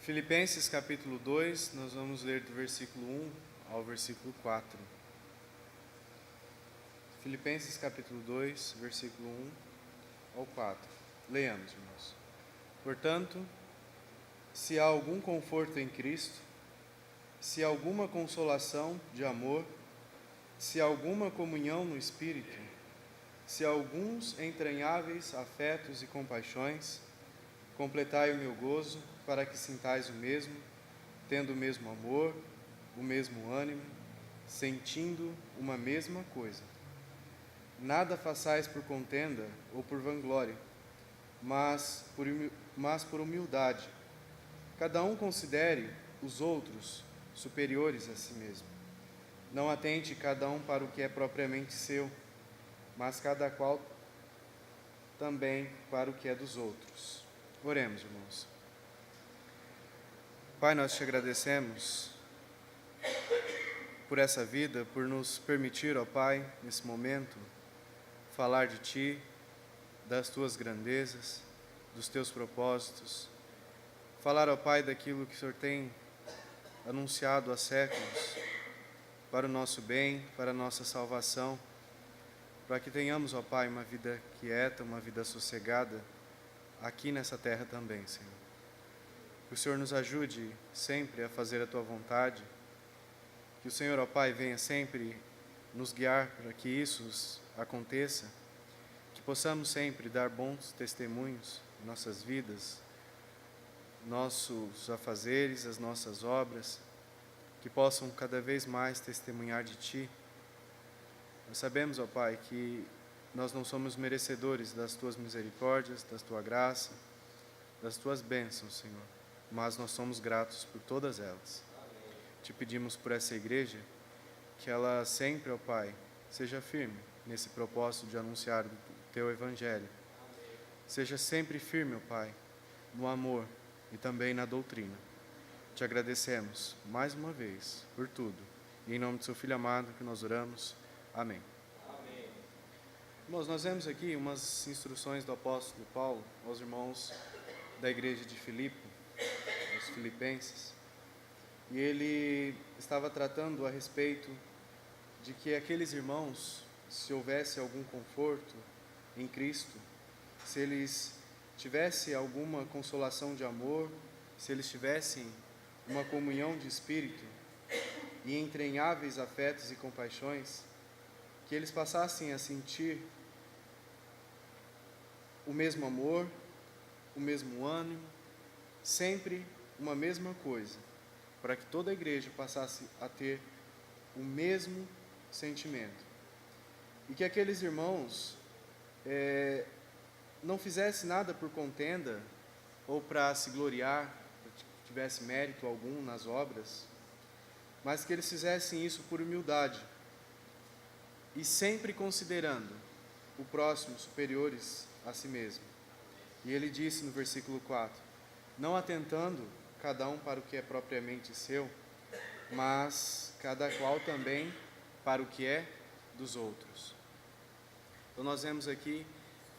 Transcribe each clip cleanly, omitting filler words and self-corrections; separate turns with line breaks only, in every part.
Filipenses capítulo 2, nós vamos ler do versículo 1 ao versículo 4. Filipenses capítulo 2, versículo 1 ao 4. Leamos, irmãos. Portanto, se há algum conforto em Cristo, se há alguma consolação de amor, se há alguma comunhão no Espírito, se há alguns entranháveis afetos e compaixões, completai o meu gozo, para que sintais o mesmo, tendo o mesmo amor, o mesmo ânimo, sentindo uma mesma coisa. Nada façais por contenda ou por vanglória, mas por humildade. Cada um considere os outros superiores a si mesmo. Não atente cada um para o que é propriamente seu, mas cada qual também para o que é dos outros. Oremos, irmãos. Pai, nós te agradecemos por essa vida, por nos permitir, ó Pai, nesse momento, falar de Ti, das Tuas grandezas, dos Teus propósitos. Falar, ó Pai, daquilo que o Senhor tem anunciado há séculos para o nosso bem, para a nossa salvação, para que tenhamos, ó Pai, uma vida quieta, uma vida sossegada, aqui nessa terra também, Senhor. Que o Senhor nos ajude sempre a fazer a Tua vontade. Que o Senhor, ó Pai, venha sempre nos guiar para que isso aconteça. Que possamos sempre dar bons testemunhos em nossas vidas, nossos afazeres, as nossas obras. Que possam cada vez mais testemunhar de Ti. Nós sabemos, ó Pai, que nós não somos merecedores das Tuas misericórdias, da Tua graça, das Tuas bênçãos, Senhor, mas nós somos gratos por todas elas.
Amém.
Te pedimos por essa igreja, que ela sempre, ó Pai, seja firme nesse propósito de anunciar o Teu Evangelho.
Amém.
Seja sempre firme, ó Pai, no amor e também na doutrina. Te agradecemos mais uma vez por tudo. E em nome do Seu Filho amado que nós oramos. Amém.
Amém.
Irmãos, nós vemos aqui umas instruções do apóstolo Paulo aos irmãos da igreja de Filipe, aos filipenses, e ele estava tratando a respeito de que aqueles irmãos, se houvesse algum conforto em Cristo, se eles tivessem alguma consolação de amor, se eles tivessem uma comunhão de espírito e entranháveis afetos e compaixões, que eles passassem a sentir o mesmo amor, o mesmo ânimo, sempre uma mesma coisa, para que toda a igreja passasse a ter o mesmo sentimento. E que aqueles irmãos não fizessem nada por contenda ou para se gloriar, para que tivesse mérito algum nas obras, mas que eles fizessem isso por humildade e sempre considerando o próximo superiores a si mesmo. E ele disse no versículo 4, não atentando cada um para o que é propriamente seu, mas cada qual também para o que é dos outros. Então nós vemos aqui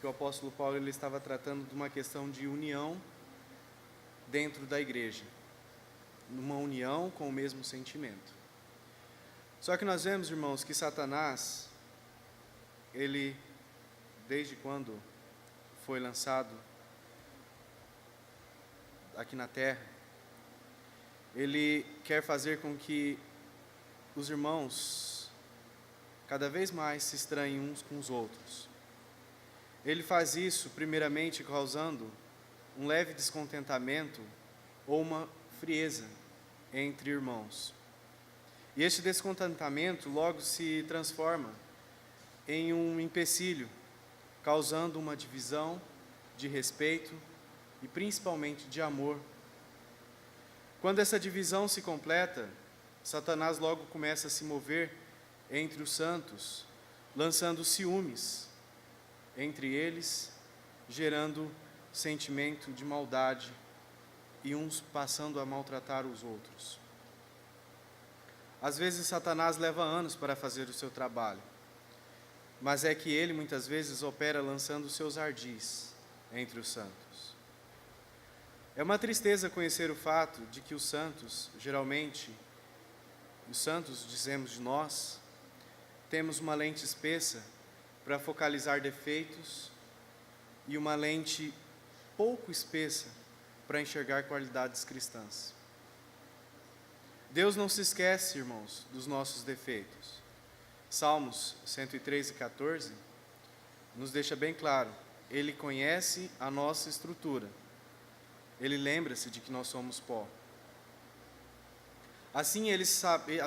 que o apóstolo Paulo ele estava tratando de uma questão de união dentro da igreja, numa união com o mesmo sentimento. Só que nós vemos, irmãos, que Satanás, ele, desde quando foi lançado aqui na terra, ele quer fazer com que os irmãos cada vez mais se estranhem uns com os outros. Ele faz isso primeiramente causando um leve descontentamento ou uma frieza entre irmãos. E este descontentamento logo se transforma em um empecilho, causando uma divisão de respeito e principalmente de amor. Quando essa divisão se completa, Satanás logo começa a se mover entre os santos, lançando ciúmes entre eles, gerando sentimento de maldade e uns passando a maltratar os outros. Às vezes Satanás leva anos para fazer o seu trabalho, mas é que ele muitas vezes opera lançando seus ardis entre os santos. É uma tristeza conhecer o fato de que os santos, geralmente, os santos, dizemos de nós, temos uma lente espessa para focalizar defeitos e uma lente pouco espessa para enxergar qualidades cristãs. Deus não se esquece, irmãos, dos nossos defeitos. Salmos 103:14 nos deixa bem claro, Ele conhece a nossa estrutura. Ele lembra-se de que nós somos pó. Assim ele sabe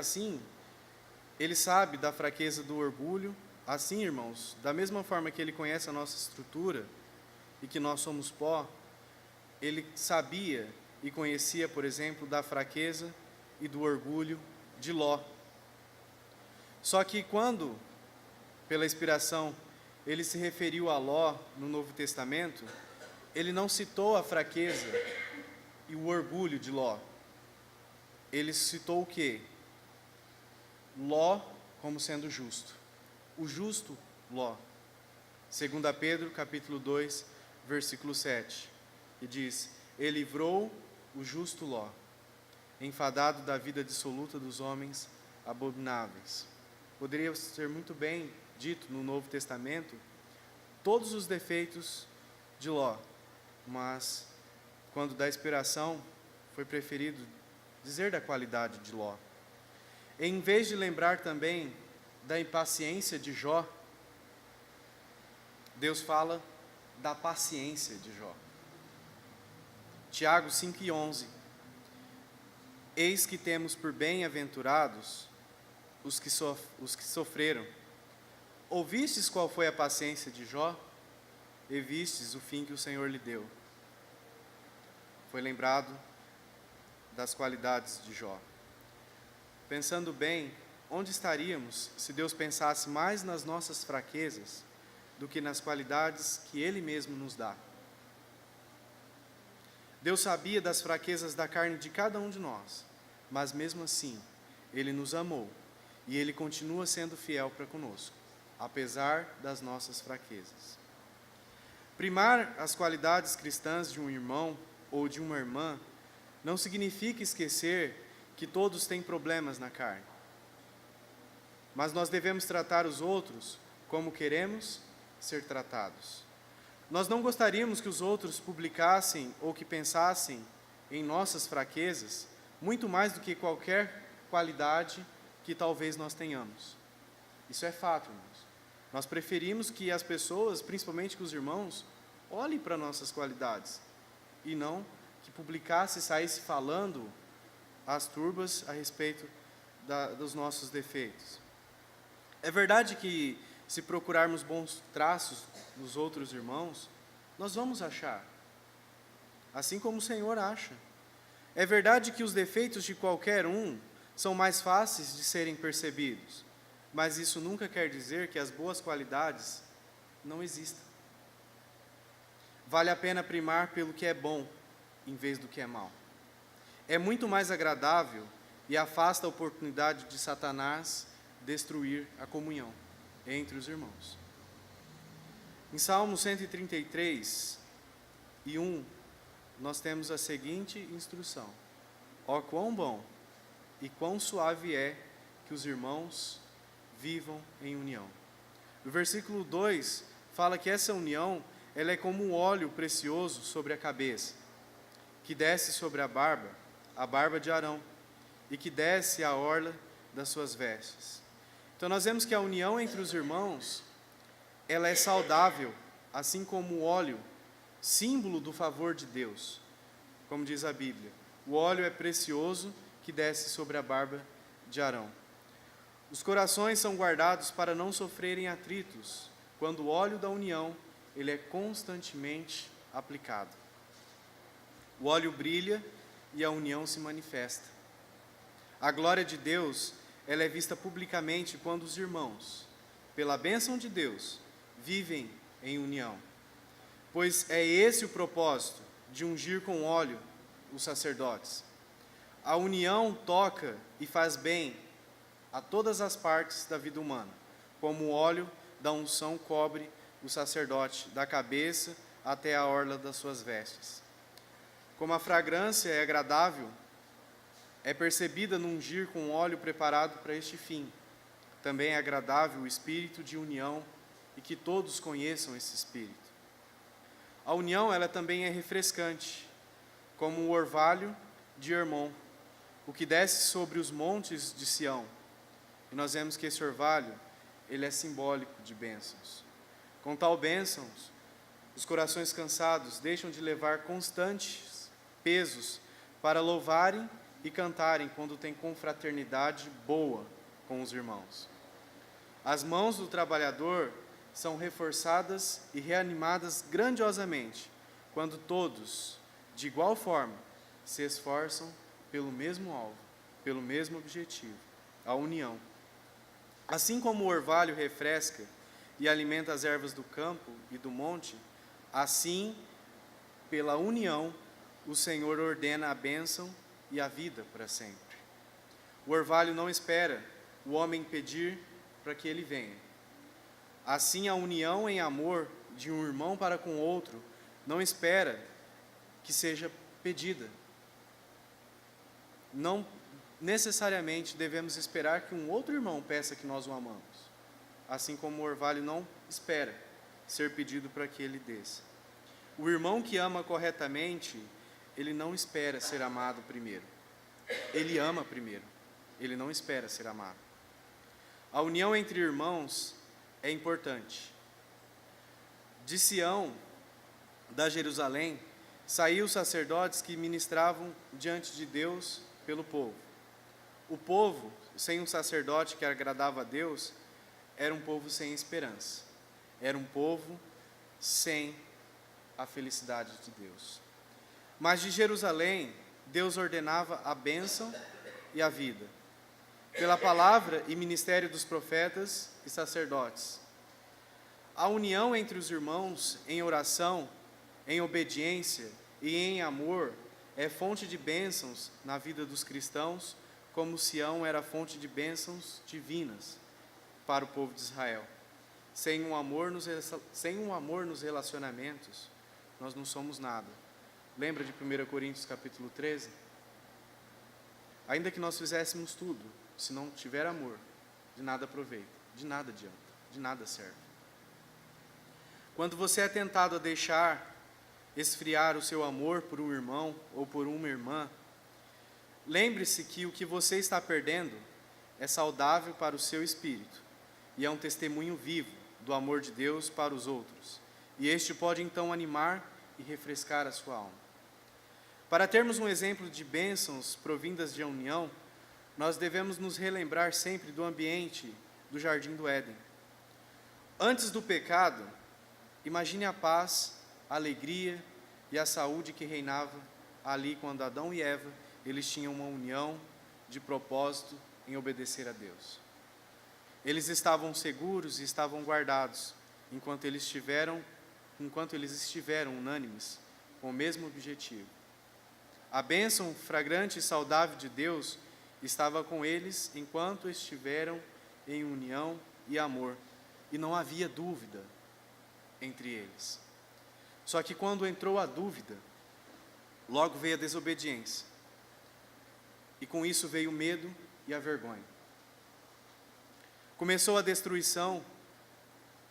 da fraqueza do orgulho. Assim, irmãos, da mesma forma que Ele conhece a nossa estrutura e que nós somos pó, Ele sabia e conhecia, por exemplo, da fraqueza e do orgulho de Ló. Só que quando, pela inspiração, Ele se referiu a Ló no Novo Testamento, Ele não citou a fraqueza e o orgulho de Ló. Ele citou o quê? Ló como sendo justo. O justo Ló. 2 Pedro, capítulo 2, versículo 7. E diz, Ele livrou o justo Ló, enfadado da vida dissoluta dos homens abomináveis. Poderia ser muito bem dito no Novo Testamento todos os defeitos de Ló, mas quando da inspiração foi preferido dizer da qualidade de Ló. Em vez de lembrar também da impaciência de Jó, Deus fala da paciência de Jó. Tiago 5:11. Eis que temos por bem-aventurados os que sofreram. Ouvistes qual foi a paciência de Jó? E vistes o fim que o Senhor lhe deu. Foi lembrado das qualidades de Jó. Pensando bem, onde estaríamos se Deus pensasse mais nas nossas fraquezas do que nas qualidades que Ele mesmo nos dá? Deus sabia das fraquezas da carne de cada um de nós, mas mesmo assim, Ele nos amou e Ele continua sendo fiel para conosco, apesar das nossas fraquezas. Primar as qualidades cristãs de um irmão ou de uma irmã não significa esquecer que todos têm problemas na carne. Mas nós devemos tratar os outros como queremos ser tratados. Nós não gostaríamos que os outros publicassem ou que pensassem em nossas fraquezas muito mais do que qualquer qualidade que talvez nós tenhamos. Isso é fato, irmãos. Nós preferimos que as pessoas, principalmente que os irmãos, olhem para nossas qualidades e não que publicasse e saísse falando às turbas a respeito dos nossos defeitos. É verdade que se procurarmos bons traços nos outros irmãos, nós vamos achar, assim como o Senhor acha. É verdade que os defeitos de qualquer um são mais fáceis de serem percebidos, mas isso nunca quer dizer que as boas qualidades não existam. Vale a pena primar pelo que é bom, em vez do que é mal. É muito mais agradável e afasta a oportunidade de Satanás destruir a comunhão entre os irmãos. Em Salmo 133:1, nós temos a seguinte instrução: ó, quão bom e quão suave é que os irmãos vivam em união. No versículo 2, fala que essa união, ela é como um óleo precioso sobre a cabeça, que desce sobre a barba de Arão, e que desce a orla das suas vestes. Então nós vemos que a união entre os irmãos, ela é saudável, assim como o óleo, símbolo do favor de Deus. Como diz a Bíblia, o óleo é precioso que desce sobre a barba de Arão. Os corações são guardados para não sofrerem atritos, quando o óleo da união, ele é constantemente aplicado. O óleo brilha e a união se manifesta. A glória de Deus, ela é vista publicamente quando os irmãos, pela bênção de Deus, vivem em união. Pois é esse o propósito de ungir com óleo os sacerdotes. A união toca e faz bem a todas as partes da vida humana, como o óleo da unção cobre o sacerdote da cabeça até a orla das suas vestes. Como a fragrância é agradável, é percebida no ungir com óleo preparado para este fim. Também é agradável o espírito de união e que todos conheçam esse espírito. A união, ela também é refrescante, como o orvalho de Hermon, o que desce sobre os montes de Sião. E nós vemos que esse orvalho, ele é simbólico de bênçãos. Com tal bênçãos, os corações cansados deixam de levar constantes pesos para louvarem e cantarem quando tem confraternidade boa com os irmãos. As mãos do trabalhador são reforçadas e reanimadas grandiosamente quando todos, de igual forma, se esforçam pelo mesmo alvo, pelo mesmo objetivo, a união. Assim como o orvalho refresca e alimenta as ervas do campo e do monte, assim, pela união, o Senhor ordena a bênção e a vida para sempre. O orvalho não espera o homem pedir para que ele venha. Assim, a união em amor de um irmão para com outro não espera que seja pedida. Não necessariamente devemos esperar que um outro irmão peça que nós o amamos, assim como o orvalho não espera ser pedido para que ele desça. O irmão que ama corretamente, ele não espera ser amado primeiro. Ele ama primeiro, ele não espera ser amado. A união entre irmãos é importante. De Sião, da Jerusalém, saíram os sacerdotes que ministravam diante de Deus pelo povo. O povo, sem um sacerdote que agradava a Deus, era um povo sem esperança. Era um povo sem a felicidade de Deus. Mas de Jerusalém, Deus ordenava a bênção e a vida, pela palavra e ministério dos profetas e sacerdotes. A união entre os irmãos em oração, em obediência e em amor é fonte de bênçãos na vida dos cristãos, como Sião era fonte de bênçãos divinas para o povo de Israel. Sem um amor nos relacionamentos, nós não somos nada. Lembra de 1 Coríntios capítulo 13? Ainda que nós fizéssemos tudo, se não tiver amor, de nada aproveita, de nada adianta, de nada serve. Quando você é tentado a deixar esfriar o seu amor por um irmão ou por uma irmã, lembre-se que o que você está perdendo é saudável para o seu espírito e é um testemunho vivo do amor de Deus para os outros. E este pode então animar e refrescar a sua alma. Para termos um exemplo de bênçãos provindas de união, nós devemos nos relembrar sempre do ambiente do Jardim do Éden. Antes do pecado, imagine a paz, a alegria e a saúde que reinava ali quando Adão e Eva, eles tinham uma união de propósito em obedecer a Deus. Eles estavam seguros e estavam guardados, enquanto eles estiveram unânimes com o mesmo objetivo. A bênção fragrante e saudável de Deus estava com eles enquanto estiveram em união e amor, e não havia dúvida entre eles. Só que quando entrou a dúvida, logo veio a desobediência, e com isso veio o medo e a vergonha. Começou a destruição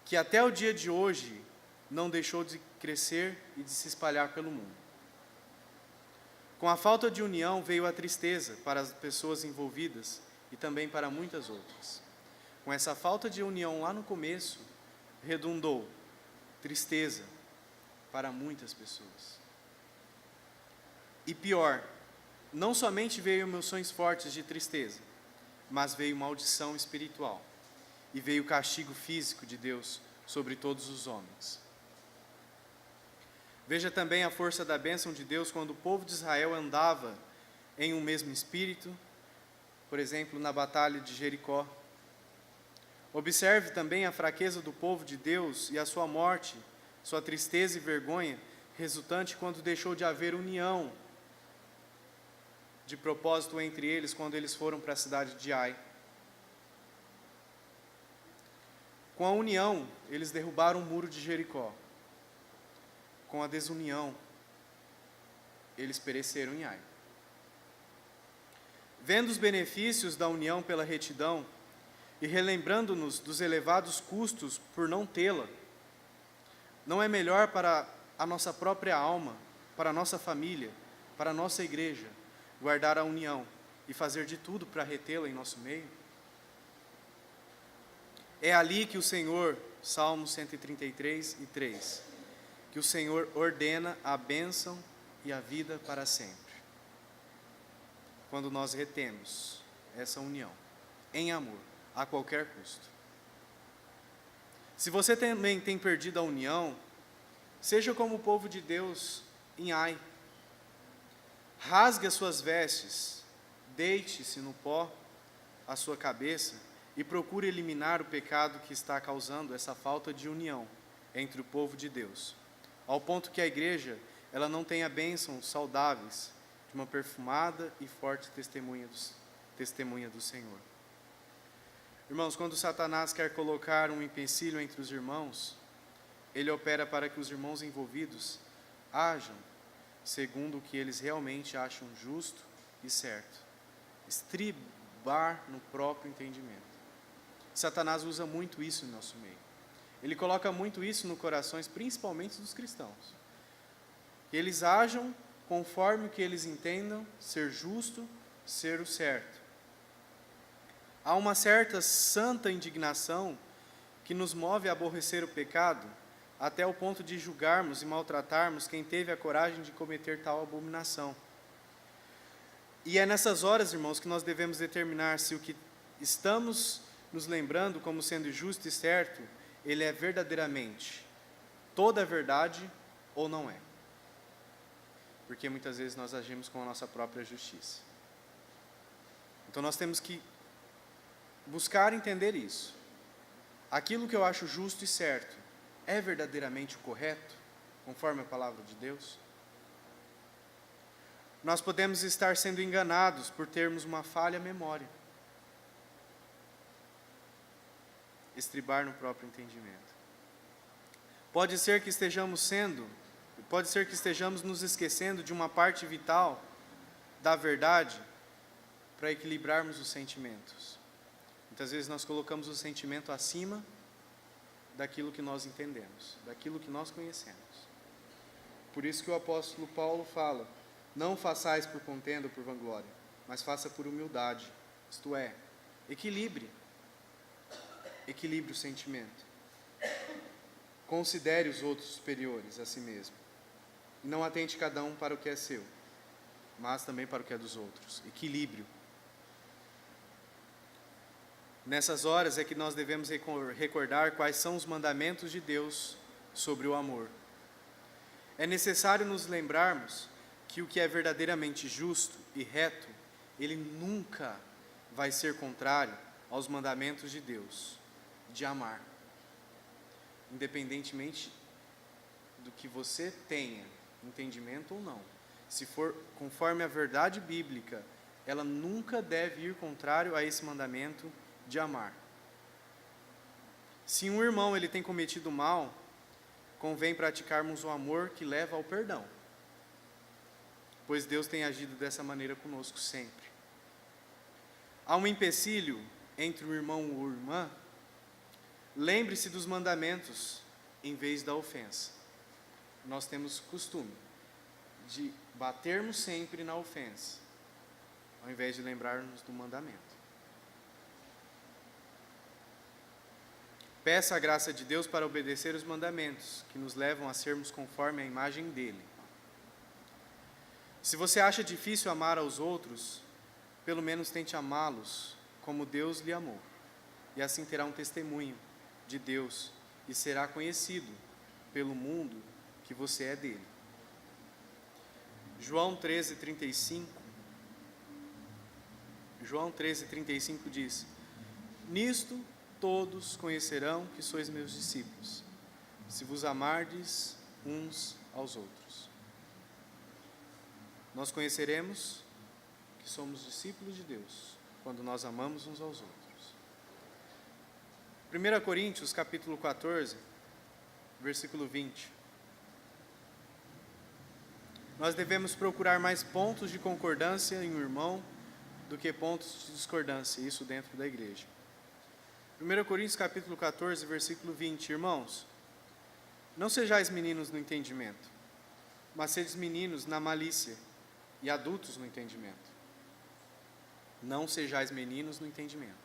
que até o dia de hoje não deixou de crescer e de se espalhar pelo mundo. Com a falta de união veio a tristeza para as pessoas envolvidas e também para muitas outras. Com essa falta de união lá no começo, redundou tristeza para muitas pessoas. E pior, não somente veio emoções fortes de tristeza, mas veio maldição espiritual e veio castigo físico de Deus sobre todos os homens. Veja também a força da bênção de Deus quando o povo de Israel andava em um mesmo espírito, por exemplo, na batalha de Jericó. Observe também a fraqueza do povo de Deus e a sua morte, sua tristeza e vergonha, resultante quando deixou de haver união de propósito entre eles quando eles foram para a cidade de Ai. Com a união, eles derrubaram o muro de Jericó. Com a desunião, eles pereceram em Ai. Vendo os benefícios da união pela retidão e relembrando-nos dos elevados custos por não tê-la, não é melhor para a nossa própria alma, para a nossa família, para a nossa igreja, guardar a união e fazer de tudo para retê-la em nosso meio? É ali que o Senhor, Salmo 133:3, que o Senhor ordena a bênção e a vida para sempre. Quando nós retemos essa união, em amor, a qualquer custo. Se você também tem perdido a união, seja como o povo de Deus em Ai. Rasgue as suas vestes, deite-se no pó a sua cabeça e procure eliminar o pecado que está causando essa falta de união entre o povo de Deus, ao ponto que a igreja ela não tenha bênçãos saudáveis de uma perfumada e forte testemunha do Senhor. Irmãos, quando Satanás quer colocar um empecilho entre os irmãos, ele opera para que os irmãos envolvidos ajam segundo o que eles realmente acham justo e certo, estribar no próprio entendimento. Satanás usa muito isso no nosso meio. Ele coloca muito isso nos corações, principalmente dos cristãos. Que eles ajam conforme o que eles entendam ser justo, ser o certo. Há uma certa santa indignação que nos move a aborrecer o pecado, até o ponto de julgarmos e maltratarmos quem teve a coragem de cometer tal abominação. E é nessas horas, irmãos, que nós devemos determinar se o que estamos nos lembrando como sendo justo e certo, ele é verdadeiramente toda a verdade ou não é. Porque muitas vezes nós agimos com a nossa própria justiça. Então nós temos que buscar entender isso. Aquilo que eu acho justo e certo, é verdadeiramente o correto, conforme a palavra de Deus? Nós podemos estar sendo enganados por termos uma falha memória. Estribar no próprio entendimento. Pode ser que estejamos nos esquecendo de uma parte vital da verdade para equilibrarmos os sentimentos. Muitas vezes nós colocamos o sentimento acima daquilo que nós entendemos, daquilo que nós conhecemos. Por isso que o apóstolo Paulo fala: não façais por contenda ou por vanglória, mas faça por humildade, isto é, equilibre o sentimento. Considere os outros superiores a si mesmo. E não atente cada um para o que é seu, mas também para o que é dos outros. Equilíbrio. Nessas horas é que nós devemos recordar quais são os mandamentos de Deus sobre o amor. É necessário nos lembrarmos que o que é verdadeiramente justo e reto, ele nunca vai ser contrário aos mandamentos de Deus, de amar. Independentemente do que você tenha entendimento ou não. Se for conforme a verdade bíblica, ela nunca deve ir contrário a esse mandamento de amar. Se um irmão ele tem cometido mal, convém praticarmos o amor que leva ao perdão, pois Deus tem agido dessa maneira conosco sempre. Há um empecilho entre o irmão ou irmã, lembre-se dos mandamentos em vez da ofensa. Nós temos costume de batermos sempre na ofensa, ao invés de lembrarmos do mandamento. Peça a graça de Deus para obedecer os mandamentos, que nos levam a sermos conforme a imagem dele. Se você acha difícil amar aos outros, pelo menos tente amá-los como Deus lhe amou, e assim terá um testemunho de Deus e será conhecido pelo mundo que você é dele. João 13:35 diz: nisto todos conhecerão que sois meus discípulos, se vos amardes uns aos outros. Nós conheceremos que somos discípulos de Deus quando nós amamos uns aos outros. 1 Coríntios capítulo 14, versículo 20. nós devemos procurar mais pontos de concordância em um irmão do que pontos de discordância, isso dentro da igreja. 1 Coríntios capítulo 14, versículo 20, irmãos, não sejais meninos no entendimento, mas sedes meninos na malícia e adultos no entendimento. Não sejais meninos no entendimento,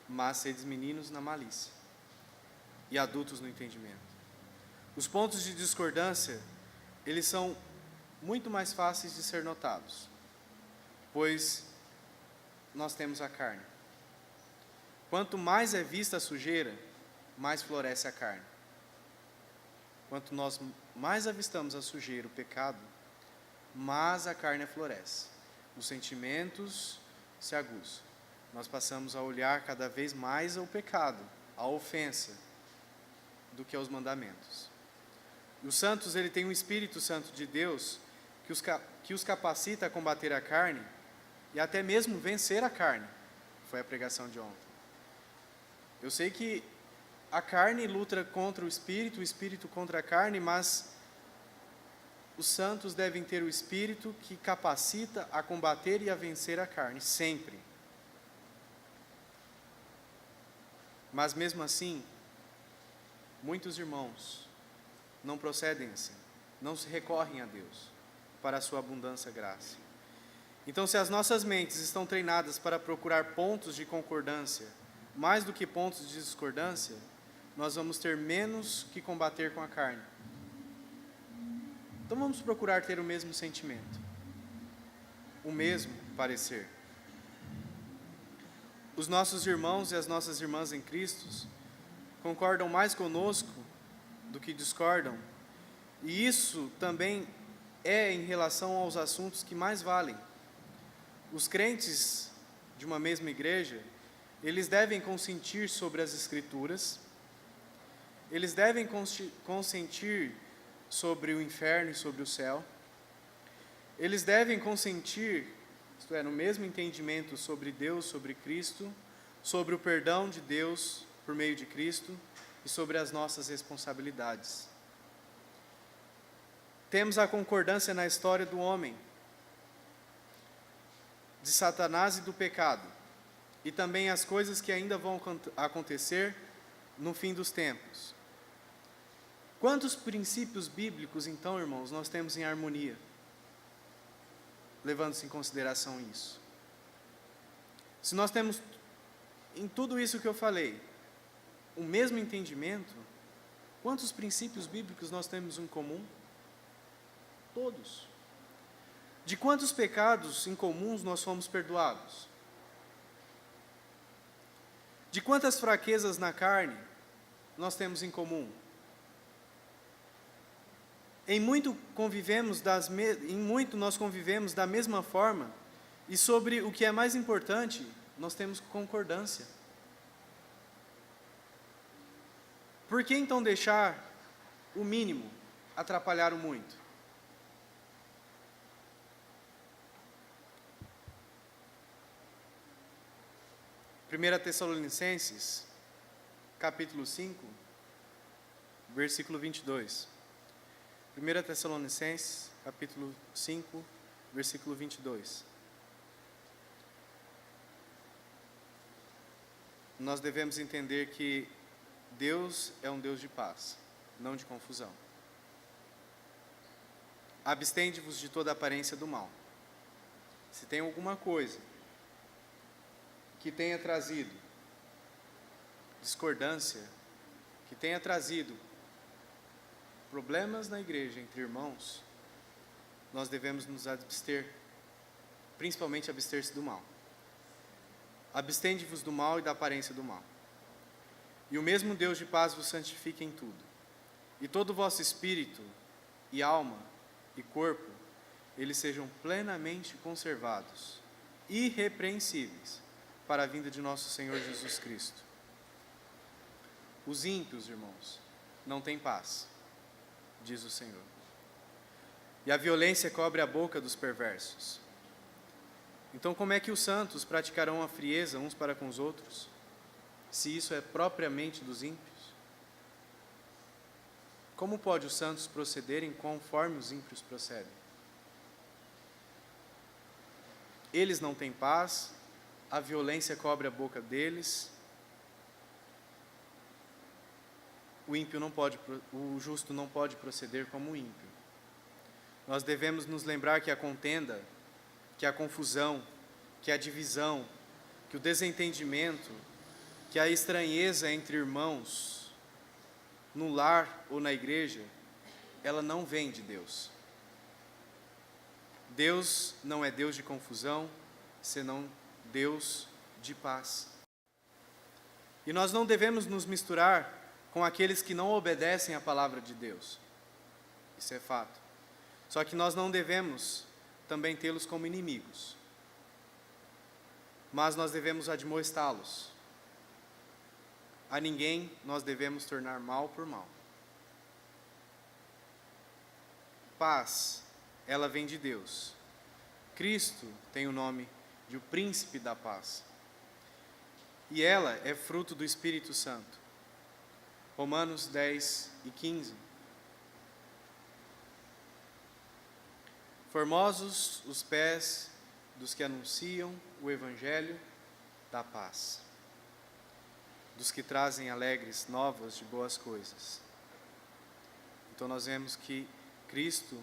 mas sedes meninos na malícia e adultos no entendimento. Os pontos de discordância, eles são muito mais fáceis de ser notados, pois nós temos a carne. Quanto mais é vista a sujeira, mais floresce a carne. Quanto nós mais avistamos a sujeira, o pecado, mais a carne floresce. Os sentimentos se aguçam. Nós passamos a olhar cada vez mais ao pecado, à ofensa, do que aos mandamentos. E os santos, ele tem um Espírito Santo de Deus que os capacita a combater a carne e até mesmo vencer a carne. Foi a pregação de ontem. Eu sei que a carne luta contra o espírito contra a carne, mas os santos devem ter o Espírito que capacita a combater e a vencer a carne, sempre. Mas mesmo assim, muitos irmãos não procedem assim, não se recorrem a Deus para a sua abundância graça. Então, se as nossas mentes estão treinadas para procurar pontos de concordância, mais do que pontos de discordância, nós vamos ter menos que combater com a carne. Então vamos procurar ter o mesmo sentimento, o mesmo parecer. Os nossos irmãos e as nossas irmãs em Cristo concordam mais conosco do que discordam, e isso também é em relação aos assuntos que mais valem. Os crentes de uma mesma igreja, eles devem consentir sobre as Escrituras, eles devem consentir sobre o inferno e sobre o céu, eles devem consentir, isto é, no mesmo entendimento sobre Deus, sobre Cristo, sobre o perdão de Deus por meio de Cristo e sobre as nossas responsabilidades. Temos a concordância na história do homem, de Satanás e do pecado, e também as coisas que ainda vão acontecer no fim dos tempos. Quantos princípios bíblicos, então, irmãos, nós temos em harmonia, levando-se em consideração isso? Se nós temos, em tudo isso que eu falei, o mesmo entendimento, quantos princípios bíblicos nós temos em comum? Todos. De quantos pecados incomuns nós fomos perdoados? De quantas fraquezas na carne nós temos em comum? Em muito nós convivemos da mesma forma, e sobre o que é mais importante, nós temos concordância. Por que então deixar o mínimo atrapalhar o muito? Primeira Tessalonicenses, capítulo 5, versículo 22. 1 Tessalonicenses, capítulo 5, versículo 22. Nós devemos entender que Deus é um Deus de paz, não de confusão. Abstende-vos de toda aparência do mal. Se tem alguma coisa que tenha trazido discordância, que tenha trazido problemas na igreja entre irmãos, nós devemos nos abster, principalmente abster-se do mal. Abstende-vos do mal e da aparência do mal. E o mesmo Deus de paz vos santifique em tudo, e todo o vosso espírito, e alma, e corpo, eles sejam plenamente conservados, irrepreensíveis, para a vinda de nosso Senhor Jesus Cristo. Os ímpios, irmãos, não têm paz, diz o Senhor. E a violência cobre a boca dos perversos. Então, como é que os santos praticarão a frieza uns para com os outros, se isso é propriamente dos ímpios? como pode os santos procederem conforme os ímpios procedem? Eles não têm paz, a violência cobre a boca deles. O justo não pode proceder como o ímpio. Nós devemos nos lembrar que a contenda, que a confusão, que a divisão, que o desentendimento, que a estranheza entre irmãos, no lar ou na igreja, ela não vem de Deus. Deus não é Deus de confusão, senão Deus de paz. E nós não devemos nos misturar com aqueles que não obedecem à palavra de Deus. Isso é fato. Só que nós não devemos também tê-los como inimigos. Mas nós devemos admoestá-los. A ninguém nós devemos tornar mal por mal. Paz, ela vem de Deus. Cristo tem o nome de o Príncipe da Paz. E ela é fruto do Espírito Santo. Romanos 10:15. Formosos os pés dos que anunciam o Evangelho da paz, dos que trazem alegres novas de boas coisas. Então nós vemos que Cristo,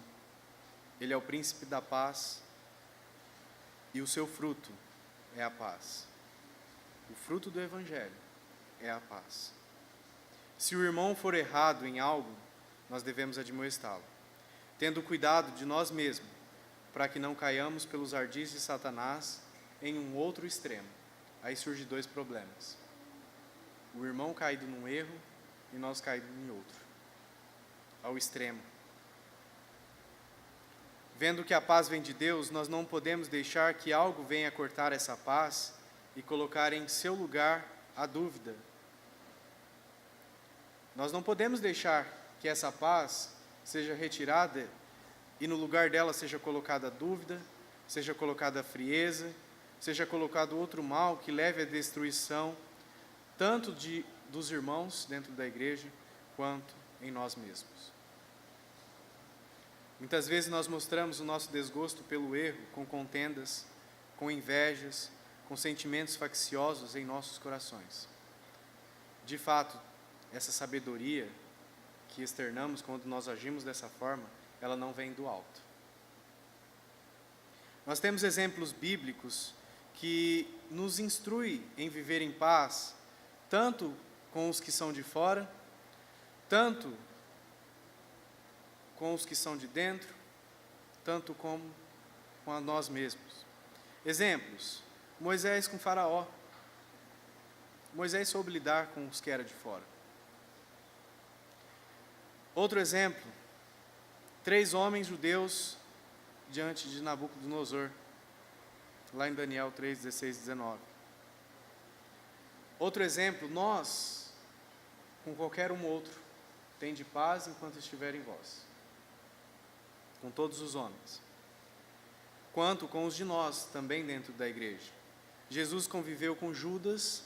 Ele é o príncipe da paz e o seu fruto é a paz. O fruto do Evangelho é a paz. Se o irmão for errado em algo, nós devemos admoestá-lo, tendo cuidado de nós mesmos, para que não caiamos pelos ardis de Satanás em um outro extremo. Aí surgem dois problemas. O irmão caído num erro e nós caídos em outro. Ao extremo. Vendo que a paz vem de Deus, nós não podemos deixar que algo venha cortar essa paz e colocar em seu lugar a dúvida. Nós não podemos deixar que essa paz seja retirada e no lugar dela seja colocada a dúvida, seja colocada a frieza, seja colocado outro mal que leve à destruição, tanto dos irmãos dentro da igreja, quanto em nós mesmos. Muitas vezes nós mostramos o nosso desgosto pelo erro com contendas, com invejas, com sentimentos facciosos em nossos corações. De fato, essa sabedoria que externamos quando nós agimos dessa forma, ela não vem do alto. Nós temos exemplos bíblicos que nos instruem em viver em paz, tanto com os que são de fora, tanto com os que são de dentro, tanto como com a nós mesmos. Exemplos: Moisés com Faraó. Moisés soube lidar com os que eram de fora. Outro exemplo: 3 homens judeus diante de Nabucodonosor, lá em Daniel 3, 16 e 19. Outro exemplo: nós, com qualquer um outro, tende paz enquanto estiver em vós, com todos os homens, quanto com os de nós, também dentro da igreja. Jesus conviveu com Judas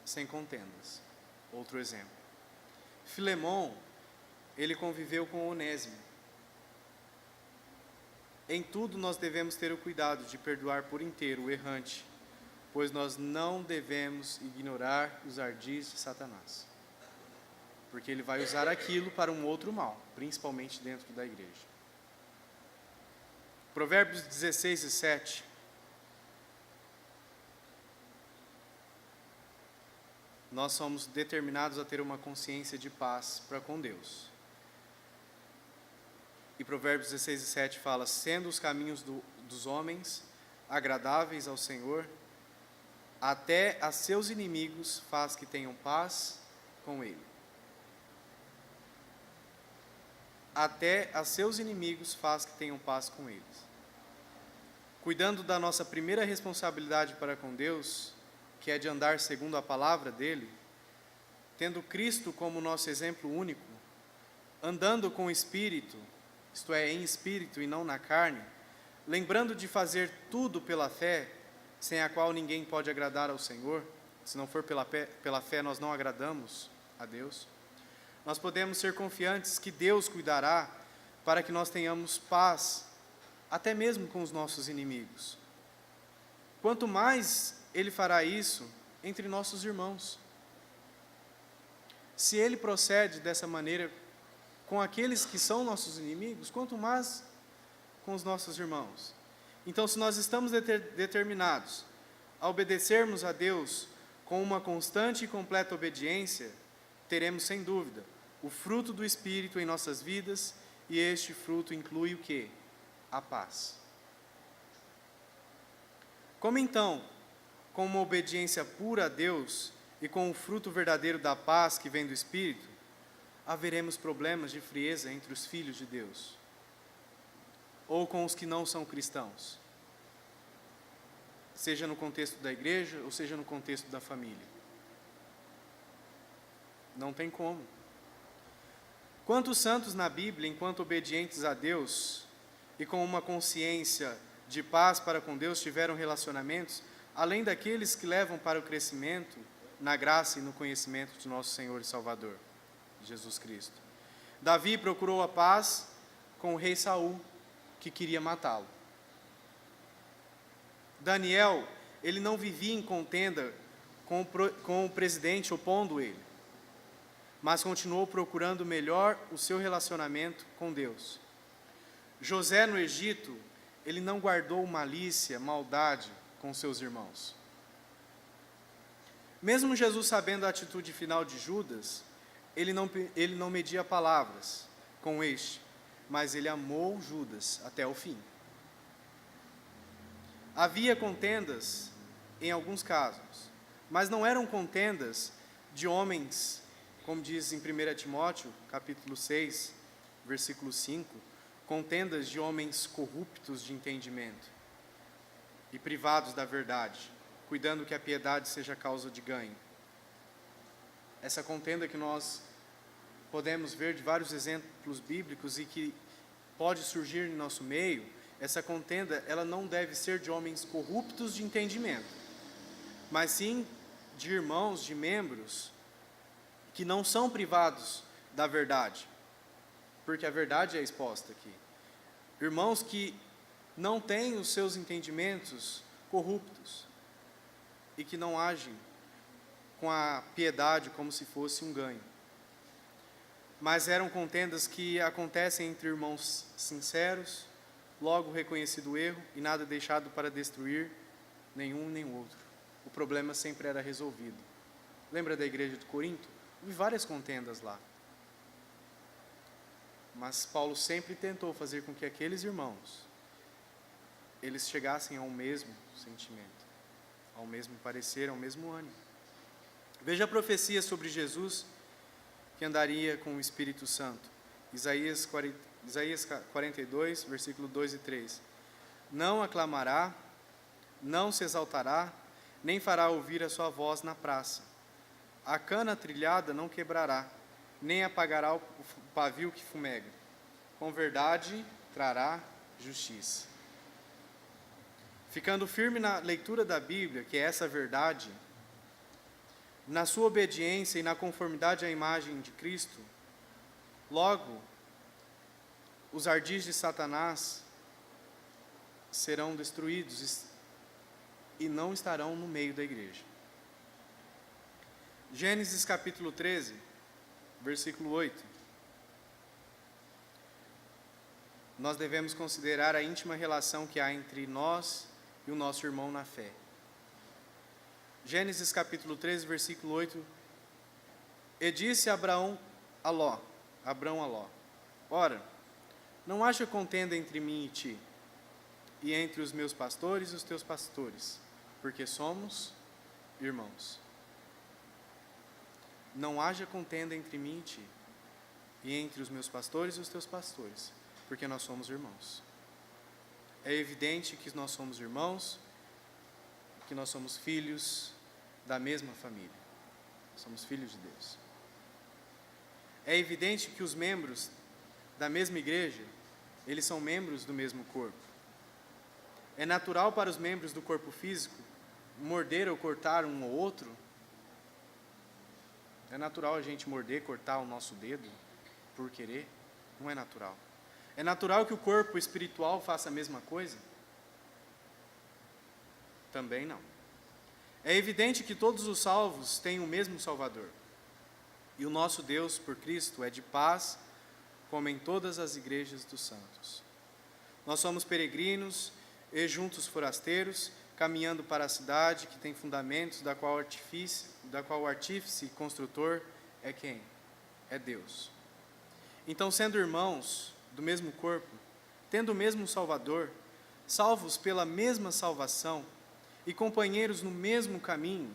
sem contendas. Outro exemplo. Filemão, ele conviveu com Onésimo. Em tudo nós devemos ter o cuidado de perdoar por inteiro o errante, pois nós não devemos ignorar os ardis de Satanás, porque ele vai usar aquilo para um outro mal, principalmente dentro da igreja. Provérbios 16:7. Nós somos determinados a ter uma consciência de paz para com Deus. E Provérbios 16:7 fala: sendo os caminhos dos homens agradáveis ao Senhor, até a seus inimigos faz que tenham paz com Ele. Até a seus inimigos faz que tenham paz com eles. Cuidando da nossa primeira responsabilidade para com Deus, que é de andar segundo a palavra dEle, tendo Cristo como nosso exemplo único, andando com o Espírito, isto é, em espírito e não na carne, lembrando de fazer tudo pela fé, sem a qual ninguém pode agradar ao Senhor. Se não for pela fé, nós não agradamos a Deus. nós podemos ser confiantes que Deus cuidará para que nós tenhamos paz, até mesmo com os nossos inimigos. Quanto mais Ele fará isso entre nossos irmãos. Se Ele procede dessa maneira com aqueles que são nossos inimigos, quanto mais com os nossos irmãos. Então, se nós estamos determinados a obedecermos a Deus com uma constante e completa obediência, teremos sem dúvida o fruto do Espírito em nossas vidas, e este fruto inclui o quê? A paz. Como então, com uma obediência pura a Deus e com o fruto verdadeiro da paz que vem do Espírito, haveremos problemas de frieza entre os filhos de Deus? Ou com os que não são cristãos? Seja no contexto da igreja, ou seja no contexto da família. Não tem como. Quantos santos na Bíblia, enquanto obedientes a Deus e com uma consciência de paz para com Deus, tiveram relacionamentos, além daqueles que levam para o crescimento na graça e no conhecimento de nosso Senhor e Salvador, Jesus Cristo. Davi procurou a paz com o rei Saul, que queria matá-lo. Daniel, ele não vivia em contenda com o presidente opondo ele, mas continuou procurando melhor o seu relacionamento com Deus. José no Egito, ele não guardou malícia, maldade com seus irmãos. Mesmo Jesus sabendo a atitude final de Judas, ele não media palavras com este, mas ele amou Judas até o fim. Havia contendas em alguns casos, mas não eram contendas de homens, como diz em 1 Timóteo, capítulo 6, versículo 5, contendas de homens corruptos de entendimento e privados da verdade, cuidando que a piedade seja causa de ganho. Essa contenda que nós podemos ver de vários exemplos bíblicos e que pode surgir em nosso meio, essa contenda, ela não deve ser de homens corruptos de entendimento, mas sim de irmãos, de membros, que não são privados da verdade, porque a verdade é exposta aqui. Irmãos que não têm os seus entendimentos corruptos e que não agem com a piedade como se fosse um ganho. Mas eram contendas que acontecem entre irmãos sinceros, logo reconhecido o erro e nada deixado para destruir nenhum nem outro. O problema sempre era resolvido. Lembra da igreja de Corinto? Houve várias contendas lá. Mas Paulo sempre tentou fazer com que aqueles irmãos, eles chegassem ao mesmo sentimento, ao mesmo parecer, ao mesmo ânimo. Veja a profecia sobre Jesus que andaria com o Espírito Santo. Isaías 42, versículo 2 e 3. Não aclamará, não se exaltará, nem fará ouvir a sua voz na praça. A cana trilhada não quebrará, nem apagará o pavio que fumega. Com verdade trará justiça. Ficando firme na leitura da Bíblia, que é essa verdade, na sua obediência e na conformidade à imagem de Cristo, logo, os ardis de Satanás serão destruídos e não estarão no meio da igreja. Gênesis capítulo 13, versículo 8. Nós devemos considerar a íntima relação que há entre nós e o nosso irmão na fé. Gênesis capítulo 13, versículo 8. E disse Abraão a Ló, ora, não haja contenda entre mim e ti, e entre os meus pastores e os teus pastores, porque somos irmãos. Não haja contenda entre mim e ti, e entre os meus pastores e os teus pastores, porque nós somos irmãos. É evidente que nós somos irmãos, que nós somos filhos da mesma família. Somos filhos de Deus. É evidente que os membros da mesma igreja, eles são membros do mesmo corpo. É natural para os membros do corpo físico morder ou cortar um ou outro? É natural a gente morder, cortar o nosso dedo por querer? Não é natural. É natural que o corpo espiritual faça a mesma coisa? Também não. É evidente que todos os salvos têm o mesmo Salvador. E o nosso Deus, por Cristo, é de paz, como em todas as igrejas dos santos. Nós somos peregrinos e juntos forasteiros, caminhando para a cidade que tem fundamentos, da qual o artífice e construtor é quem? É Deus. Então, sendo irmãos do mesmo corpo, tendo o mesmo Salvador, salvos pela mesma salvação e companheiros no mesmo caminho,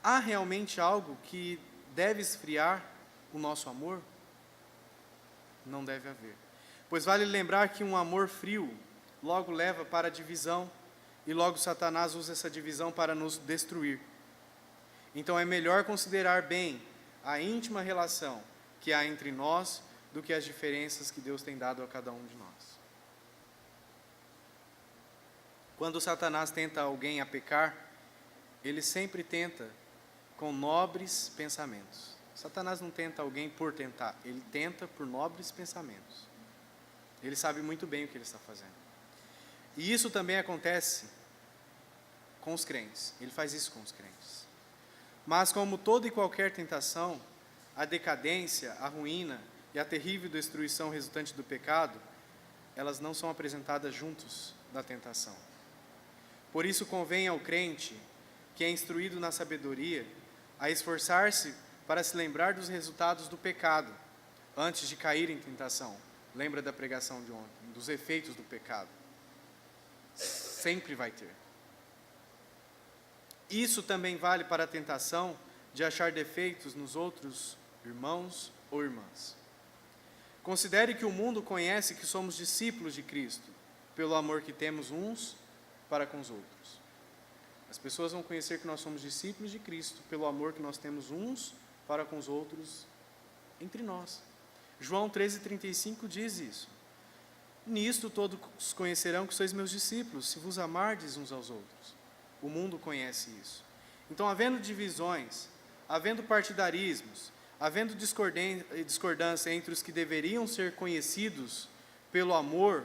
há realmente algo que deve esfriar o nosso amor? Não deve haver. Pois vale lembrar que um amor frio logo leva para a divisão, e logo Satanás usa essa divisão para nos destruir. Então é melhor considerar bem a íntima relação que há entre nós do que as diferenças que Deus tem dado a cada um de nós. Quando Satanás tenta alguém a pecar, ele sempre tenta com nobres pensamentos. Satanás não tenta alguém por tentar, ele tenta por nobres pensamentos. Ele sabe muito bem o que ele está fazendo. E isso também acontece com os crentes. Ele faz isso com os crentes. Mas como toda e qualquer tentação, a decadência, a ruína e a terrível destruição resultante do pecado, elas não são apresentadas juntos da tentação. Por isso convém ao crente, que é instruído na sabedoria, a esforçar-se para se lembrar dos resultados do pecado, antes de cair em tentação. Lembra da pregação de ontem, dos efeitos do pecado. Sempre vai ter. Isso também vale para a tentação de achar defeitos nos outros irmãos ou irmãs. Considere que o mundo conhece que somos discípulos de Cristo, pelo amor que temos uns para com os outros. As pessoas vão conhecer que nós somos discípulos de Cristo, pelo amor que nós temos uns para com os outros entre nós. João 13,35 diz isso. Nisto todos conhecerão que sois meus discípulos, se vos amardes uns aos outros. O mundo conhece isso. Então, havendo divisões, havendo partidarismos, havendo discordância entre os que deveriam ser conhecidos pelo amor,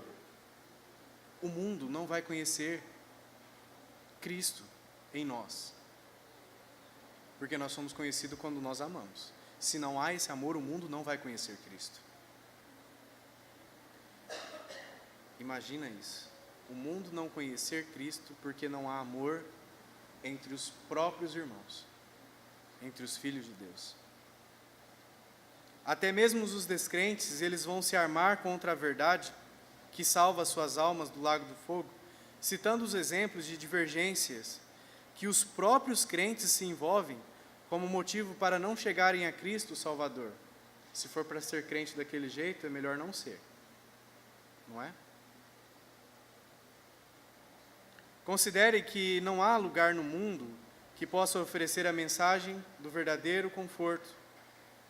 o mundo não vai conhecer Cristo em nós. Porque nós somos conhecidos quando nós amamos. Se não há esse amor, o mundo não vai conhecer Cristo. Imagina isso. O mundo não conhecer Cristo porque não há amor entre os próprios irmãos, entre os filhos de Deus. Até mesmo os descrentes, eles vão se armar contra a verdade que salva suas almas do lago do fogo, citando os exemplos de divergências que os próprios crentes se envolvem como motivo para não chegarem a Cristo, o Salvador. Se for para ser crente daquele jeito, é melhor não ser. Não é? Considere que não há lugar no mundo que possa oferecer a mensagem do verdadeiro conforto,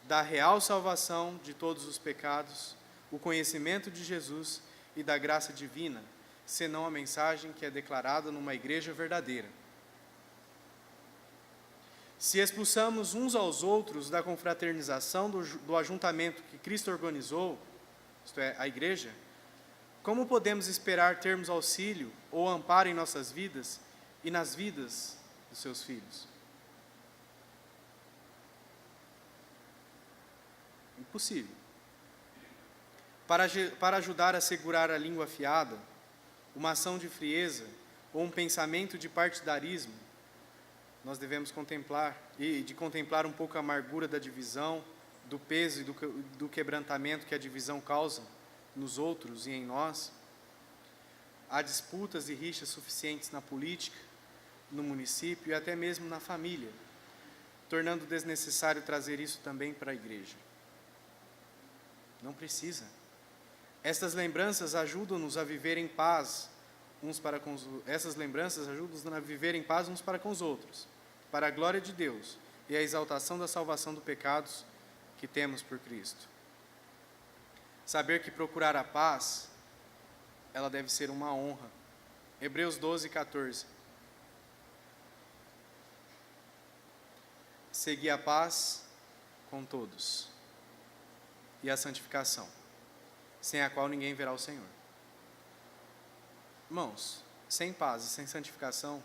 da real salvação de todos os pecados, o conhecimento de Jesus e da graça divina, senão a mensagem que é declarada numa igreja verdadeira. Se expulsamos uns aos outros da confraternização do ajuntamento que Cristo organizou, isto é, a igreja, como podemos esperar termos auxílio ou amparo em nossas vidas e nas vidas dos seus filhos? Impossível. Para ajudar a segurar a língua afiada, uma ação de frieza ou um pensamento de partidarismo, nós devemos contemplar um pouco a amargura da divisão, do peso e do quebrantamento que a divisão causa nos outros e em nós. Há disputas e rixas suficientes na política, no município e até mesmo na família, tornando desnecessário trazer isso também para a igreja. Não precisa. Estas lembranças ajudam-nos a viver em paz uns para com os outros, para a glória de Deus e a exaltação da salvação dos pecados que temos por Cristo. Saber que procurar a paz, ela deve ser uma honra. Hebreus 12:14. segui a paz com todos e a santificação, sem a qual ninguém verá o Senhor. Irmãos, sem paz e sem santificação,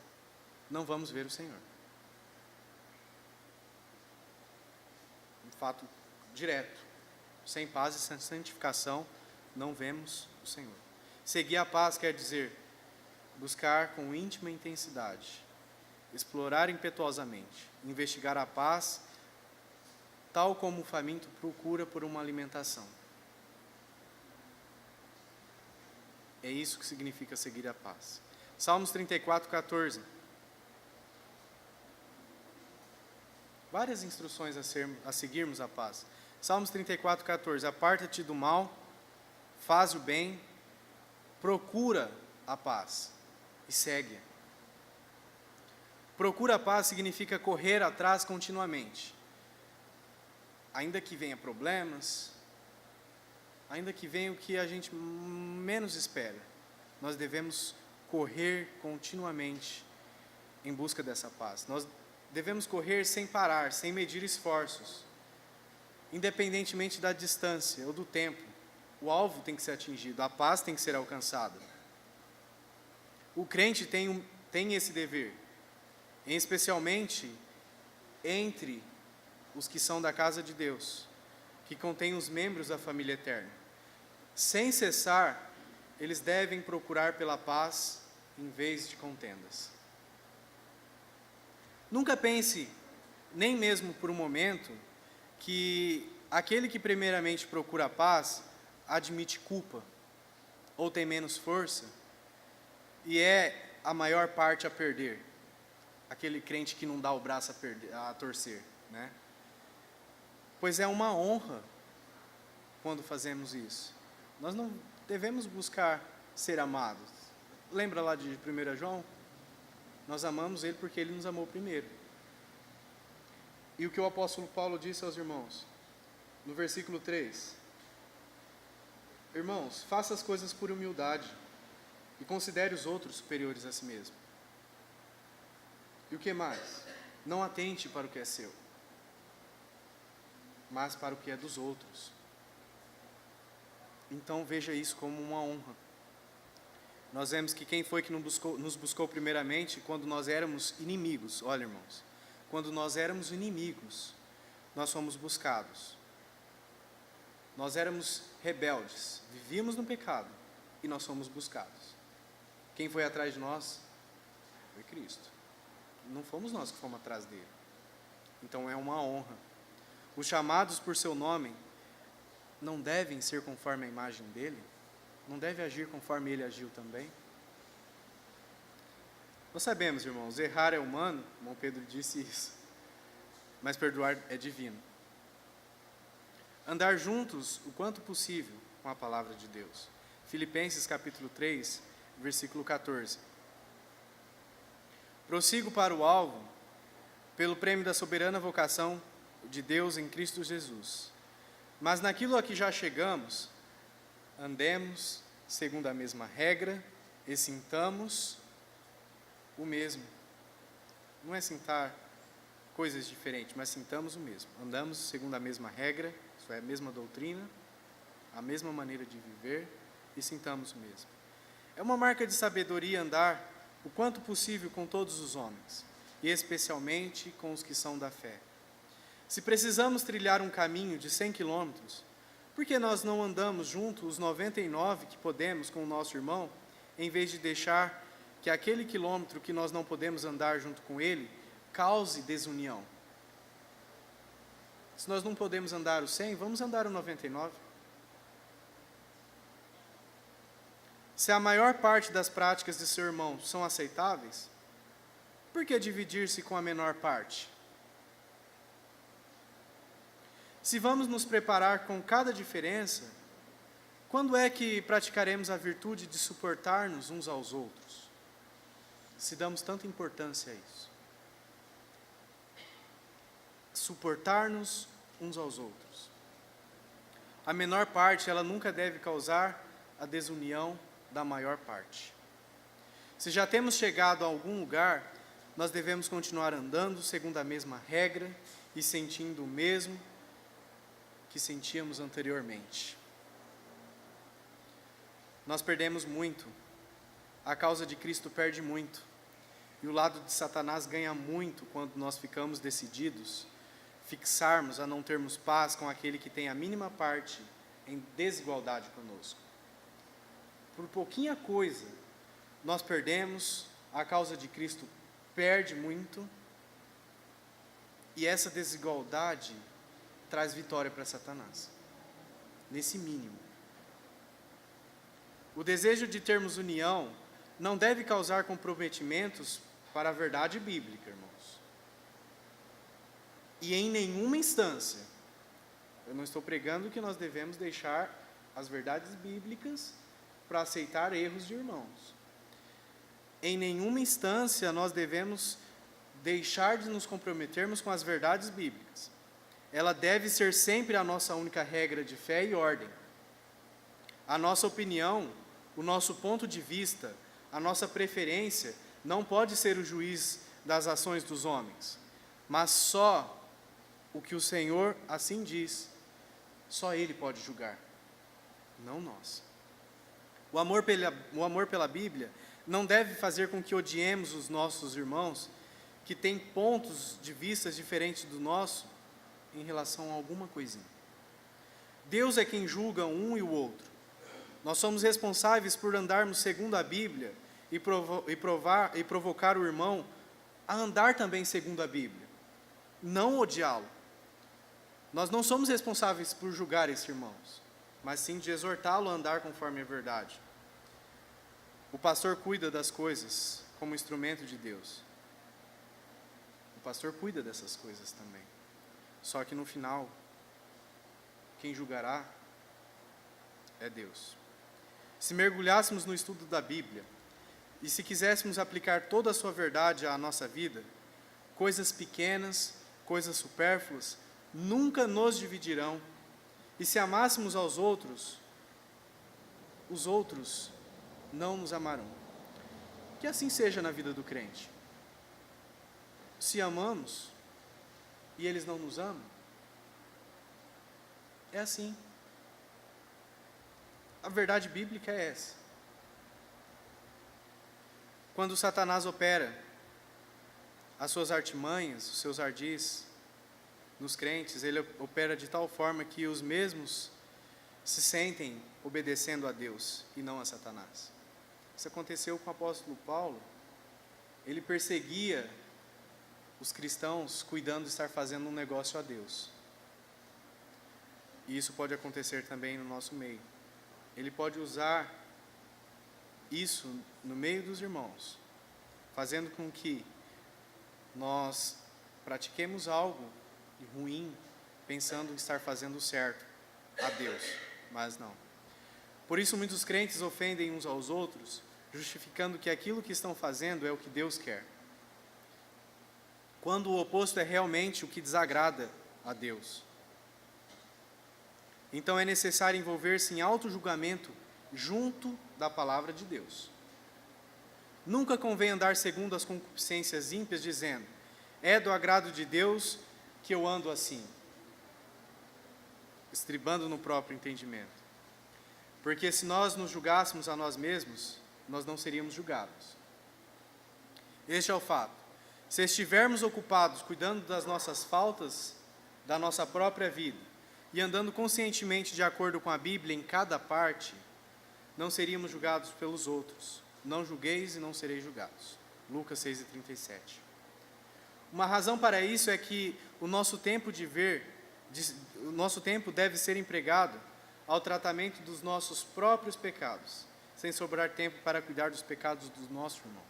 não vamos ver o Senhor. Um fato direto. Sem paz e sem santificação, não vemos o Senhor. Seguir a paz quer dizer buscar com íntima intensidade, explorar impetuosamente, investigar a paz, tal como o faminto procura por uma alimentação. É isso que significa seguir a paz. Salmos 34, 14. Várias instruções a seguirmos a paz. Salmos 34, 14. Aparta-te do mal, faz o bem, procura a paz e segue. Procura a paz significa correr atrás continuamente. Ainda que venha problemas, ainda que venha o que a gente menos espera, nós devemos correr continuamente em busca dessa paz. Nós devemos correr sem parar, sem medir esforços, independentemente da distância ou do tempo. O alvo tem que ser atingido, a paz tem que ser alcançada. O crente tem esse dever, especialmente entre os que são da casa de Deus, que contém os membros da família eterna. Sem cessar, eles devem procurar pela paz em vez de contendas. Nunca pense, nem mesmo por um momento, que aquele que primeiramente procura a paz admite culpa ou tem menos força e é a maior parte a perder. Aquele crente que não dá o braço a torcer, né? Pois é uma honra quando fazemos isso. Nós não devemos buscar ser amados. Lembra lá de 1 João? Nós amamos Ele porque Ele nos amou primeiro. E o que o apóstolo Paulo disse aos irmãos? No versículo 3. Irmãos, faça as coisas por humildade e considere os outros superiores a si mesmo. E o que mais? Não atente para o que é seu, mas para o que é dos outros. Então veja isso como uma honra. Nós vemos que quem foi que nos buscou primeiramente quando nós éramos inimigos. Olha, irmãos, quando nós éramos inimigos, nós fomos buscados. Nós éramos rebeldes, vivíamos no pecado e nós fomos buscados. Quem foi atrás de nós? Foi Cristo. Não fomos nós que fomos atrás dele. Então é uma honra. Os chamados por seu nome não devem ser conforme a imagem dele? Não deve agir conforme ele agiu também? Nós sabemos, irmãos, errar é humano, irmão Pedro disse isso, mas perdoar é divino. Andar juntos o quanto possível com a palavra de Deus. Filipenses capítulo 3, versículo 14. Prossigo para o alvo, pelo prêmio da soberana vocação de Deus em Cristo Jesus. Mas naquilo a que já chegamos, andemos segundo a mesma regra e sintamos o mesmo. Não é sintar coisas diferentes, mas sintamos o mesmo. Andamos segundo a mesma regra, isso é, a mesma doutrina, a mesma maneira de viver e sintamos o mesmo. É uma marca de sabedoria andar o quanto possível com todos os homens, e especialmente com os que são da fé. Se precisamos trilhar um caminho de 100 quilômetros, por que nós não andamos junto os 99 que podemos com o nosso irmão, em vez de deixar que aquele quilômetro que nós não podemos andar junto com ele, cause desunião? Se nós não podemos andar os 100, vamos andar o 99. Se a maior parte das práticas de seu irmão são aceitáveis, por que dividir-se com a menor parte? Se vamos nos preparar com cada diferença, quando é que praticaremos a virtude de suportar-nos uns aos outros? Se damos tanta importância a isso. Suportar-nos uns aos outros. A menor parte, ela nunca deve causar a desunião da maior parte. Se já temos chegado a algum lugar, nós devemos continuar andando segundo a mesma regra e sentindo o mesmo que sentíamos anteriormente. Nós perdemos muito, a causa de Cristo perde muito, e o lado de Satanás ganha muito quando nós ficamos decididos fixarmos a não termos paz com aquele que tem a mínima parte em desigualdade conosco. Por pouquinha coisa, nós perdemos, a causa de Cristo perde muito, e essa desigualdade traz vitória para Satanás, nesse mínimo. O desejo de termos união não deve causar comprometimentos para a verdade bíblica, irmãos. E em nenhuma instância, eu não estou pregando que nós devemos deixar as verdades bíblicas para aceitar erros de irmãos. Em nenhuma instância nós devemos deixar de nos comprometermos com as verdades bíblicas. Ela deve ser sempre a nossa única regra de fé e ordem. A nossa opinião, o nosso ponto de vista, a nossa preferência não pode ser o juiz das ações dos homens, mas só o que o Senhor assim diz, só Ele pode julgar, não nós. O amor pela Bíblia não deve fazer com que odiemos os nossos irmãos que têm pontos de vista diferentes do nosso em relação a alguma coisinha. Deus é quem julga um e o outro. Nós somos responsáveis por andarmos segundo a Bíblia e provocar o irmão a andar também segundo a Bíblia, não odiá-lo. Nós não somos responsáveis por julgar esse irmão, mas sim de exortá-lo a andar conforme a verdade. O pastor cuida das coisas como instrumento de Deus. O pastor cuida dessas coisas também. Só que no final, quem julgará é Deus. Se mergulhássemos no estudo da Bíblia, e se quiséssemos aplicar toda a sua verdade à nossa vida, coisas pequenas, coisas supérfluas, nunca nos dividirão. E se amássemos aos outros, os outros não nos amarão. Que assim seja na vida do crente. Se amamos e eles não nos amam, é assim. A verdade bíblica é essa. Quando Satanás opera as suas artimanhas, os seus ardis nos crentes, ele opera de tal forma que os mesmos se sentem obedecendo a Deus e não a Satanás. Isso aconteceu com o apóstolo Paulo. Ele perseguia os cristãos cuidando de estar fazendo um negócio a Deus. E isso pode acontecer também no nosso meio. Ele pode usar isso no meio dos irmãos, fazendo com que nós pratiquemos algo ruim, pensando em estar fazendo certo a Deus, mas não. Por isso muitos crentes ofendem uns aos outros, justificando que aquilo que estão fazendo é o que Deus quer, quando o oposto é realmente o que desagrada a Deus. Então é necessário envolver-se em auto-julgamento junto da palavra de Deus. Nunca convém andar segundo as concupiscências ímpias, dizendo: é do agrado de Deus que eu ando assim, estribando no próprio entendimento. Porque se nós nos julgássemos a nós mesmos, nós não seríamos julgados. Este é o fato. Se estivermos ocupados cuidando das nossas faltas, da nossa própria vida, e andando conscientemente de acordo com a Bíblia em cada parte, não seríamos julgados pelos outros. Não julgueis e não sereis julgados. Lucas 6:37. Uma razão para isso é que o nosso tempo deve ser empregado ao tratamento dos nossos próprios pecados, sem sobrar tempo para cuidar dos pecados do nosso irmão.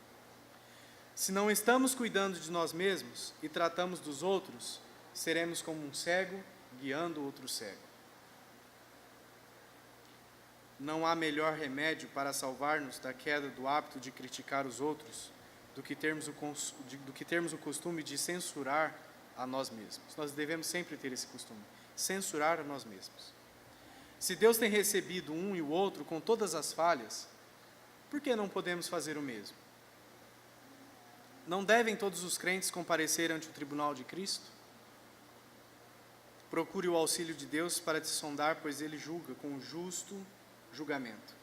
Se não estamos cuidando de nós mesmos e tratamos dos outros, seremos como um cego guiando outro cego. Não há melhor remédio para salvar-nos da queda do hábito de criticar os outros do que termos o costume de censurar a nós mesmos. Nós devemos sempre ter esse costume, censurar a nós mesmos. Se Deus tem recebido um e o outro com todas as falhas, por que não podemos fazer o mesmo? Não devem todos os crentes comparecer ante o tribunal de Cristo? Procure o auxílio de Deus para te sondar, pois Ele julga com justo julgamento.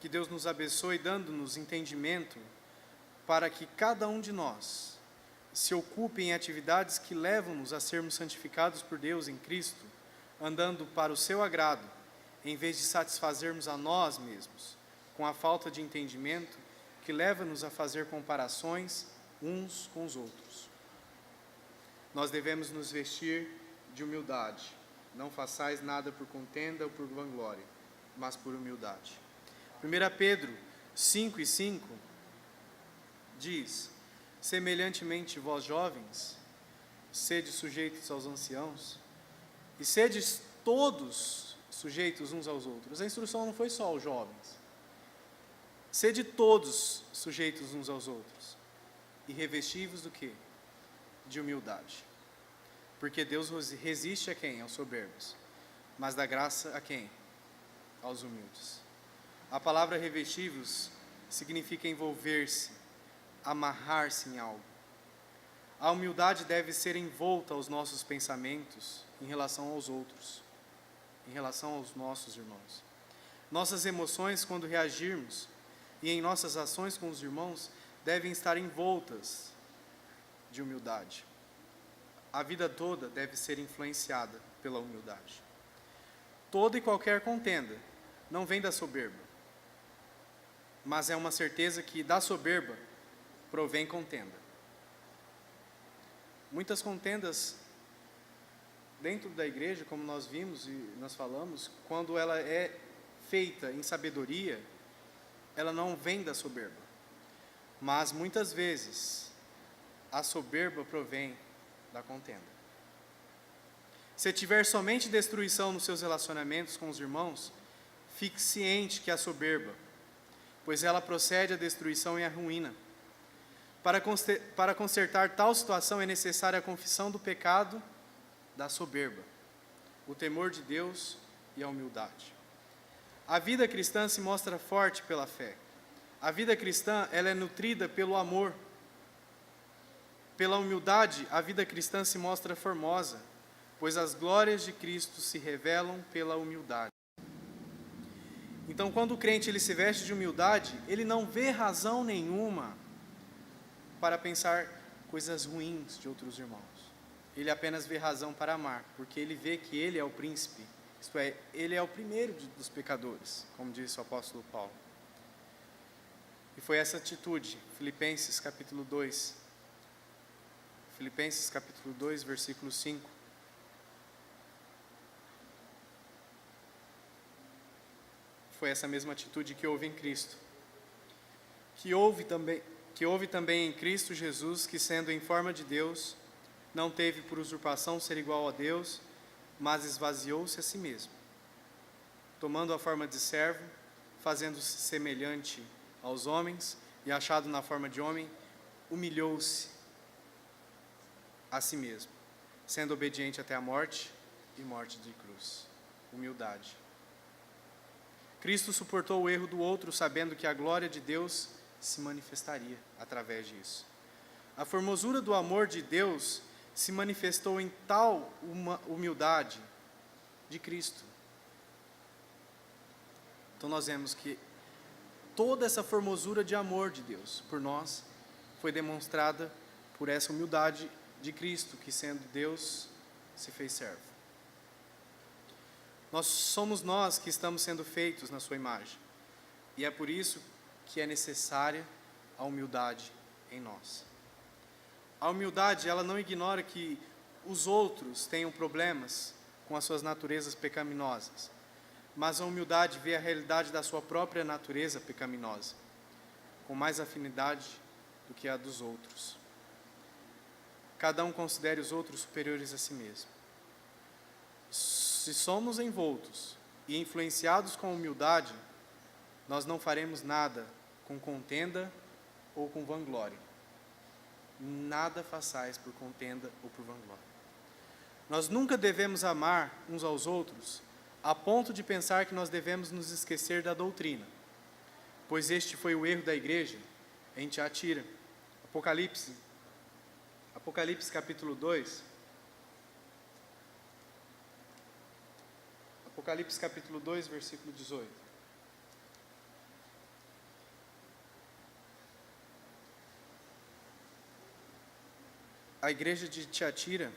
Que Deus nos abençoe, dando-nos entendimento para que cada um de nós se ocupe em atividades que levam-nos a sermos santificados por Deus em Cristo, andando para o seu agrado, em vez de satisfazermos a nós mesmos, com a falta de entendimento que leva-nos a fazer comparações uns com os outros. Nós devemos nos vestir de humildade. Não façais nada por contenda ou por vanglória, mas por humildade. 1 Pedro 5:5 diz: semelhantemente vós jovens, sede sujeitos aos anciãos, e sedes todos sujeitos uns aos outros. A instrução não foi só aos jovens. Sede todos sujeitos uns aos outros, e revesti-vos do quê? De humildade. Porque Deus resiste a quem? Aos soberbos, mas dá graça a quem? Aos humildes. A palavra revesti-vos significa envolver-se, amarrar-se em algo. A humildade deve ser envolta aos nossos pensamentos em relação aos outros, em relação aos nossos irmãos. Nossas emoções, quando reagirmos, e em nossas ações com os irmãos, devem estar envoltas de humildade. A vida toda deve ser influenciada pela humildade. Toda e qualquer contenda não vem da soberba, mas é uma certeza que da soberba provém contenda. Muitas contendas dentro da igreja, como nós vimos e nós falamos, quando ela é feita em sabedoria, ela não vem da soberba. Mas muitas vezes a soberba provém da contenda. Se tiver somente destruição nos seus relacionamentos com os irmãos, fique ciente que é a soberba, pois ela procede à destruição e à ruína. Para consertar tal situação é necessária a confissão do pecado da soberba, o temor de Deus e a humildade. A vida cristã se mostra forte pela fé. A vida cristã, ela é nutrida pelo amor. Pela humildade, a vida cristã se mostra formosa, pois as glórias de Cristo se revelam pela humildade. Então, quando o crente ele se veste de humildade, ele não vê razão nenhuma para pensar coisas ruins de outros irmãos. Ele apenas vê razão para amar, porque ele vê que ele é o príncipe, isto é, ele é o primeiro dos pecadores, como disse o apóstolo Paulo. E foi essa atitude, Filipenses capítulo 2, versículo 5. Foi essa mesma atitude que houve em Cristo. Que houve também em Cristo Jesus, que sendo em forma de Deus, não teve por usurpação ser igual a Deus, mas esvaziou-se a si mesmo, tomando a forma de servo, fazendo-se semelhante aos homens, e achado na forma de homem, humilhou-se a si mesmo, sendo obediente até a morte e morte de cruz. Humildade. Cristo suportou o erro do outro, sabendo que a glória de Deus se manifestaria através disso. A formosura do amor de Deus se manifestou em tal humildade de Cristo. Então nós vemos que toda essa formosura de amor de Deus por nós foi demonstrada por essa humildade de Cristo, que sendo Deus, se fez servo. Somos nós que estamos sendo feitos na sua imagem, e é por isso que é necessária a humildade em nós. A humildade, ela não ignora que os outros tenham problemas com as suas naturezas pecaminosas, mas a humildade vê a realidade da sua própria natureza pecaminosa, com mais afinidade do que a dos outros. Cada um considere os outros superiores a si mesmo. Se somos envoltos e influenciados com humildade, nós não faremos nada com contenda ou com vanglória. Nada façais por contenda ou por vanglória. Nós nunca devemos amar uns aos outros a ponto de pensar que nós devemos nos esquecer da doutrina, pois este foi o erro da igreja em Tiatira. Apocalipse capítulo 2, Apocalipse capítulo 2, versículo 18. A igreja de Tiatira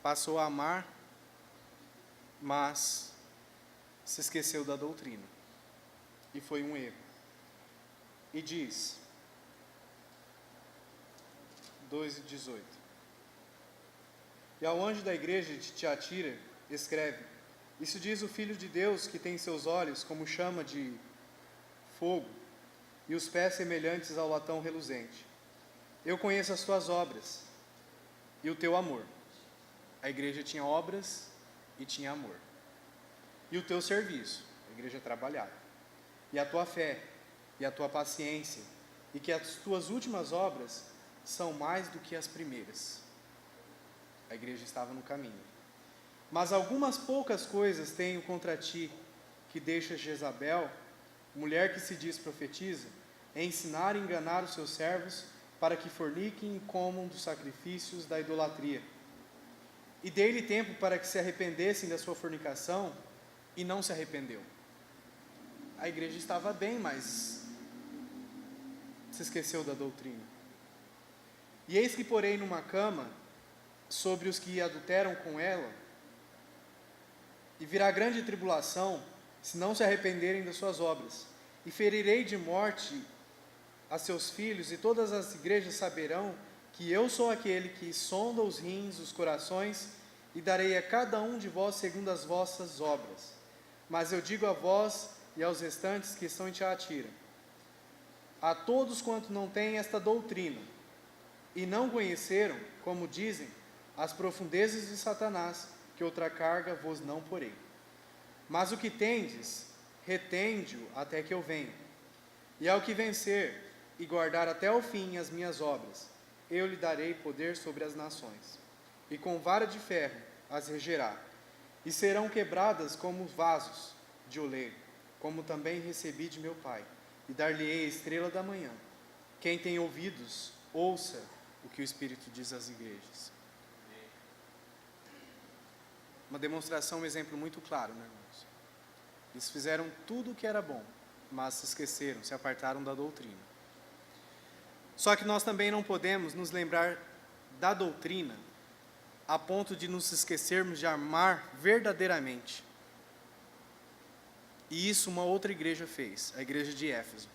passou a amar, mas se esqueceu da doutrina. E foi um erro. E diz, 2:18. E ao anjo da igreja de Tiatira escreve: isso diz o Filho de Deus, que tem seus olhos como chama de fogo e os pés semelhantes ao latão reluzente. Eu conheço as tuas obras e o teu amor. A igreja tinha obras e tinha amor. E o teu serviço, a igreja trabalhava. E a tua fé e a tua paciência, e que as tuas últimas obras são mais do que as primeiras. A igreja estava no caminho. Mas algumas poucas coisas tenho contra ti, que deixa Jezabel, mulher que se diz profetiza, ensinar e enganar os seus servos, para que forniquem e comam dos sacrifícios da idolatria. E dei-lhe tempo para que se arrependessem da sua fornicação, e não se arrependeu. A igreja estava bem, mas se esqueceu da doutrina. E eis que porei numa cama sobre os que adulteram com ela, e virá grande tribulação, se não se arrependerem das suas obras. E ferirei de morte a seus filhos, e todas as igrejas saberão que eu sou aquele que sonda os rins, os corações, e darei a cada um de vós segundo as vossas obras. Mas eu digo a vós e aos restantes que estão em Tiatira, a todos quanto não têm esta doutrina, e não conheceram, como dizem, as profundezas de Satanás, que outra carga vos não porei. Mas o que tendes, retende-o até que eu venha. E ao que vencer e guardar até o fim as minhas obras, eu lhe darei poder sobre as nações. E com vara de ferro as regerá, e serão quebradas como vasos de oleiro, como também recebi de meu Pai, e dar-lhe-ei a estrela da manhã. Quem tem ouvidos, ouça o que o Espírito diz às igrejas. Uma demonstração, um exemplo muito claro, né, irmãos? Eles fizeram tudo o que era bom, mas se esqueceram, se apartaram da doutrina. Só que nós também não podemos nos lembrar da doutrina a ponto de nos esquecermos de amar verdadeiramente. E isso uma outra igreja fez, a igreja de Éfeso.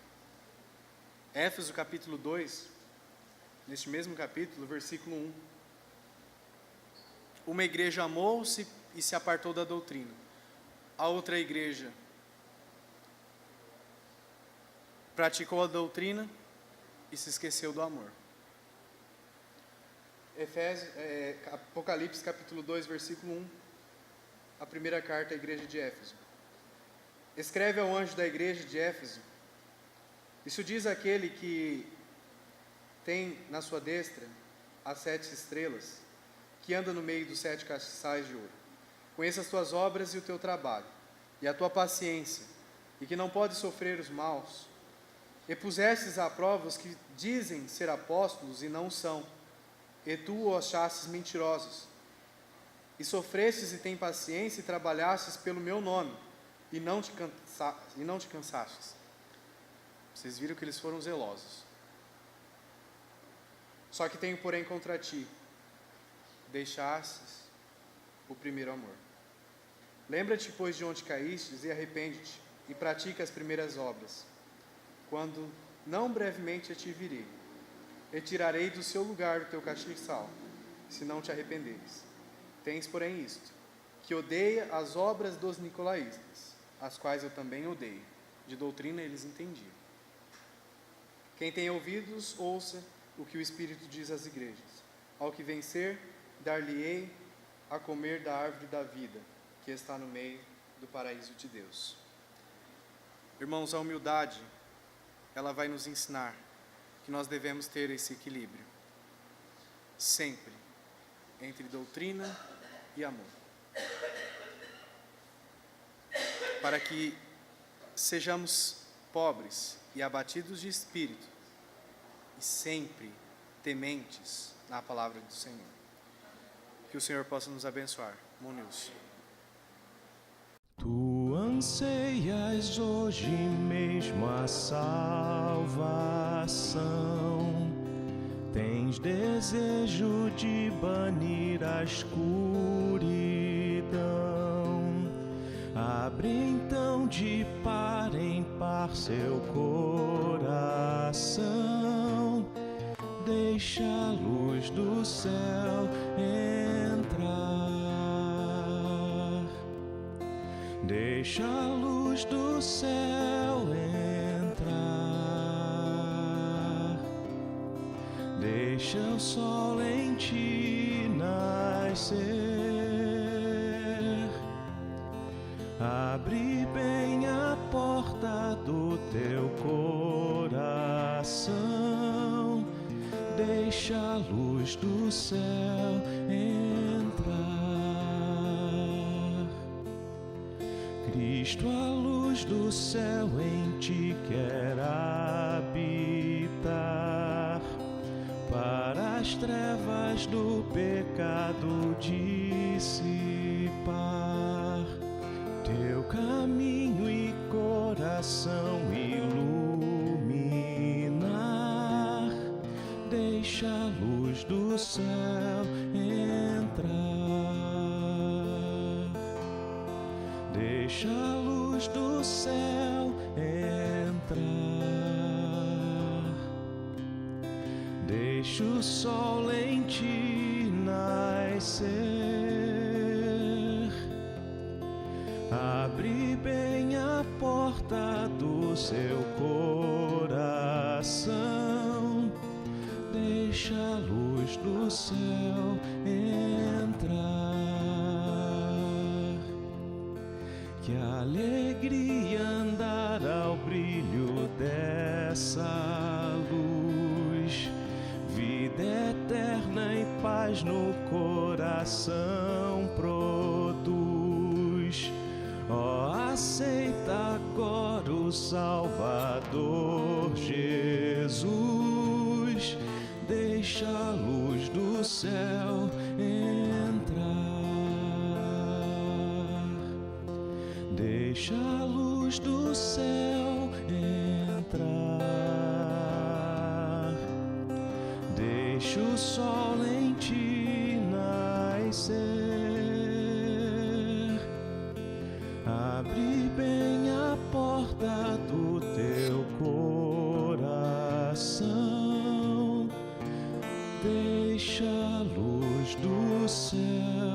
Éfeso capítulo 2, neste mesmo capítulo, versículo 1. Uma igreja amou-se e se apartou da doutrina. A outra igreja praticou a doutrina e se esqueceu do amor. Apocalipse capítulo 2, versículo 1. A primeira carta à igreja de Éfeso. Escreve ao anjo da igreja de Éfeso: isso diz aquele que tem na sua destra as 7 estrelas, que anda no meio dos 7 castiçais de ouro. Conheça as tuas obras e o teu trabalho, e a tua paciência, e que não podes sofrer os maus. E pusestes à prova os que dizem ser apóstolos e não são, e tu os achastes mentirosos. E sofrestes e tem paciência e trabalhastes pelo meu nome, e não te cansastes. Vocês viram que eles foram zelosos. Só que tenho, porém, contra ti: deixastes o primeiro amor. Lembra-te, pois, de onde caístes, e arrepende-te, e pratica as primeiras obras. Quando não brevemente eu te virei, e tirarei do seu lugar o teu castiçal, se não te arrependeres. Tens, porém, isto, que odeia as obras dos nicolaítas, as quais eu também odeio. De doutrina eles entendiam. Quem tem ouvidos, ouça o que o Espírito diz às igrejas. Ao que vencer, dar-lhe-ei a comer da árvore da vida, que está no meio do paraíso de Deus. Irmãos, a humildade, ela vai nos ensinar que nós devemos ter esse equilíbrio, sempre, entre doutrina e amor, para que sejamos pobres e abatidos de espírito, e sempre tementes na palavra do Senhor. Que o Senhor possa nos abençoar. Monilson.
anseias hoje mesmo a salvação, tens desejo de banir a escuridão, abre então de par em par seu coração, deixa a luz do céu entrar, deixa a luz do céu entrar, deixa o sol em ti nascer, abre bem a porta do teu coração, deixa a luz do céu entrar. Cristo, a luz do céu em ti quer habitar, para as trevas do pecado dissipar, teu caminho e coração iluminar, deixa a luz do céu entrar, deixa a luz do céu entrar, deixa o sol em ti nascer, abre bem a porta do seu coração, deixa a luz do céu entrar. Que alegria andar ao brilho dessa luz, vida eterna e paz no coração produz. Ó, aceita agora o Salvador Jesus, deixa a luz do céu entrar, deixa a luz do céu entrar, deixa o sol em ti nascer, abre bem a porta do teu coração, deixa a luz do céu